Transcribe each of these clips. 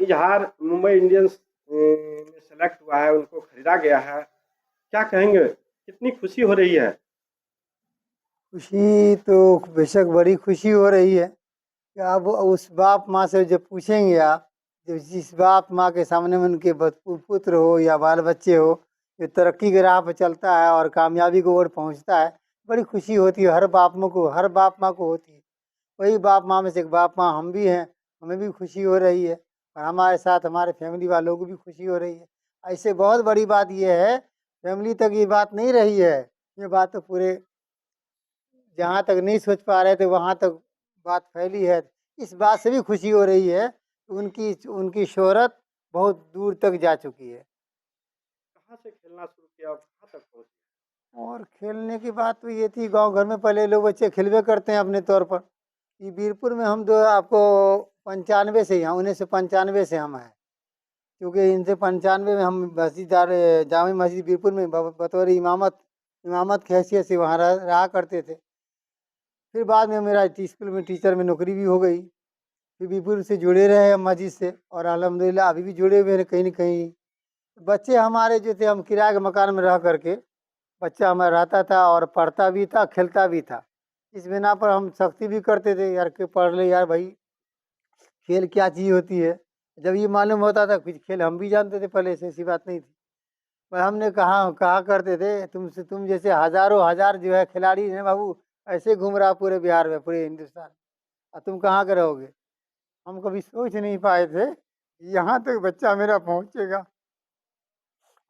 इजहार मुंबई इंडियंस में सेलेक्ट हुआ है, उनको खरीदा गया है, क्या कहेंगे? कितनी खुशी हो रही है? खुशी तो बेशक बड़ी खुशी हो रही है कि अब उस बाप माँ से जब पूछेंगे आप, जब जिस बाप माँ के सामने में उनके पुत्र हो या बाल बच्चे हो, जो तरक्की के राह पर चलता है और कामयाबी की ओर पहुँचता है, बड़ी खुशी होती है। हर बाप माँ को, हर बाप माँ को होती है। वही बाप माँ में से एक बाप माँ हम भी हैं, हमें भी खुशी हो रही है और हमारे साथ हमारे फैमिली वालों को भी खुशी हो रही है। ऐसे बहुत बड़ी बात यह है, फैमिली तक ये बात नहीं रही है, ये बात तो पूरे जहाँ तक नहीं सोच पा रहे थे वहाँ तक बात फैली है। इस बात से भी खुशी हो रही है कि उनकी उनकी शोहरत बहुत दूर तक जा चुकी है। कहाँ से खेलना शुरू किया और कहाँ तक पहुँचे? और खेलने की बात तो ये थी, गांव घर में पहले लोग बच्चे खेलवे करते हैं अपने तौर पर। ये वीरपुर में हम तो आपको 95 से यहाँ 1995 से हम हैं, क्योंकि इनसे 95 में हम मस्जिदार जामा मस्जिद वीरपुर में बतौर इमामत की हैसियत से वहाँ रहा करते थे। फिर बाद में मेरा स्कूल में टीचर में नौकरी भी हो गई। फिर वीरपुर से जुड़े रहे हम मस्जिद से और अल्हम्दुलिल्लाह अभी भी जुड़े हुए हैं कहीं न कहीं। बच्चे हमारे जो थे, हम किराए के मकान में रह करके बच्चा हमारा रहता था और पढ़ता भी था, खेलता भी था। इस बिना पर हम सख्ती भी करते थे यार कि पढ़ ले यार भाई, खेल क्या चीज़ होती है। जब ये मालूम होता था कुछ खेल हम भी जानते थे पहले से, ऐसी बात नहीं थी। पर हमने कहा करते थे, तुम जैसे हज़ारों हज़ार जो है खिलाड़ी हैं बाबू, ऐसे घूम रहा पूरे बिहार में, पूरे हिंदुस्तान, और तुम कहाँ के रहोगे। हम कभी सोच नहीं पाए थे यहाँ तक बच्चा मेरा पहुँचेगा।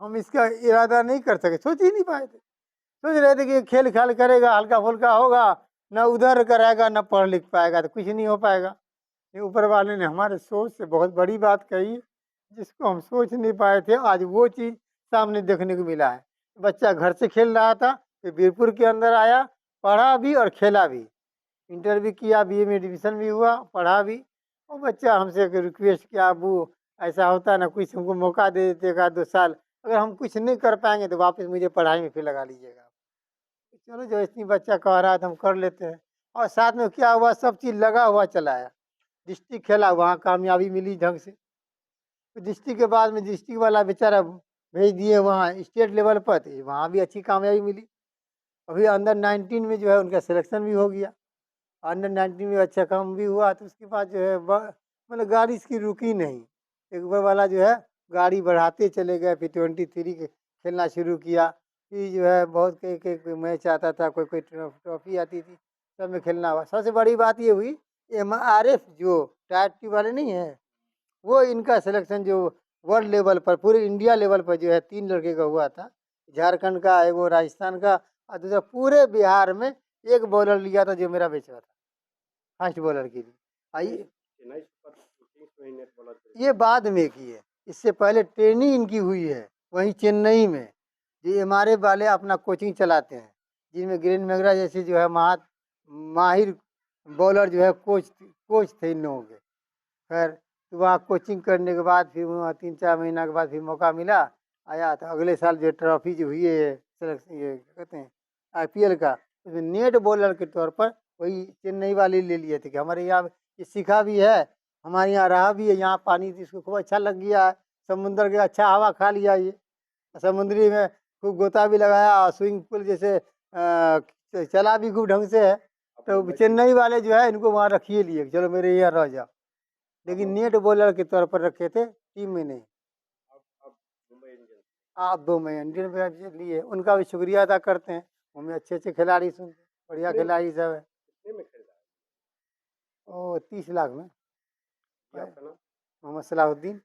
हम इसका इरादा नहीं कर सके, सोच ही नहीं पाए थे। सोच रहे थे कि खेल खाल करेगा, हल्का फुल्का होगा, ना उधर करेगा ना पढ़ लिख पाएगा, तो कुछ नहीं हो पाएगा। ये ऊपर वाले ने हमारे सोच से बहुत बड़ी बात कही, जिसको हम सोच नहीं पाए थे, आज वो चीज़ सामने देखने को मिला है। बच्चा घर से खेल रहा था, फिर वीरपुर के अंदर आया, पढ़ा भी और खेला भी, इंटर भी किया, बीए में एडमिशन भी हुआ, पढ़ा भी। वो बच्चा हमसे रिक्वेस्ट किया, अबू ऐसा होता ना, कुछ हमको मौका दे देते 1-2 साल, अगर हम कुछ नहीं कर पाएंगे तो वापस मुझे पढ़ाई में फिर लगा लीजिएगा। चलो जो इतनी बच्चा कह रहा है तो हम कर लेते हैं। और साथ में क्या हुआ, सब चीज़ लगा हुआ चलाया। डिस्ट्रिक्ट खेला, वहाँ कामयाबी मिली ढंग से। तो डिस्ट्रिक्ट के बाद में डिस्ट्रिक्ट वाला बेचारा भेज दिए वहाँ स्टेट लेवल पर, तो वहाँ भी अच्छी कामयाबी मिली। अभी अंडर 19 में जो है उनका सिलेक्शन भी हो गया। अंडर 19 में अच्छा काम भी हुआ, तो उसके बाद जो है मतलब गाड़ी इसकी रुकी नहीं। एक बार वाला जो है गाड़ी बढ़ाते चले गए, फिर 23 के खेलना शुरू किया। फिर जो है बहुत कोई मैच आता था, कोई ट्रॉफी आती थी, सब में खेलना हुआ। सबसे बड़ी बात ये हुई, MRF जो टायर ट्यूब वाले नहीं है, वो इनका सिलेक्शन जो वर्ल्ड लेवल पर, पूरे इंडिया लेवल पर जो है 3 लड़के का हुआ था। झारखंड का, एक वो राजस्थान का, और दूसरा पूरे बिहार में एक बॉलर लिया था जो मेरा बेच रहा था, फास्ट बॉलर के लिए। आइए, चेन्नई सुपर किंग्स में ही नेट बॉलर थे। ये बाद में की है, इससे पहले ट्रेनिंग इनकी हुई है वहीं चेन्नई में। ये MRF वाले अपना कोचिंग चलाते हैं, जिनमें गिरेन मेगरा जैसे जो है माहिर बॉलर जो है कोच थे इन लोगों के। खैर, तो वहाँ कोचिंग करने के बाद फिर वहाँ 3-4 महीना के बाद फिर मौका मिला, आया तो अगले साल जो ट्रॉफी जो हुई है सेलेक्शन, ये क्या कहते हैं, IPL का, उसमें नेट बॉलर के तौर पर वही चेन्नई वाले ले लिए थे कि हमारे यहाँ ये सीखा भी है, हमारे यहाँ रहा भी है, यहाँ पानी इसको खूब अच्छा लग गया है, समुंदर के अच्छा हवा खा लिया ये, समुद्री में खूब गोता भी लगाया और स्विमिंग पूल जैसे चला भी खूब ढंग से है। तो चेन्नई वाले जो है इनको वहाँ रखिए लिए, चलो मेरे यहाँ रह जाओ, लेकिन नेट बॉलर के तौर पर रखे थे, टीम में नहीं। अब मुंबई इंडियंस आप 2 में इंडियन प्लेयर लिए, उनका भी शुक्रिया अदा करते हैं। हमें अच्छे अच्छे खिलाड़ी सुनते, बढ़िया कितने खिलाड़ी सब है। कितने में खरीदा है? ओ 30 लाख में जी, आपका नाम? मोहम्मद सलाहुद्दीन।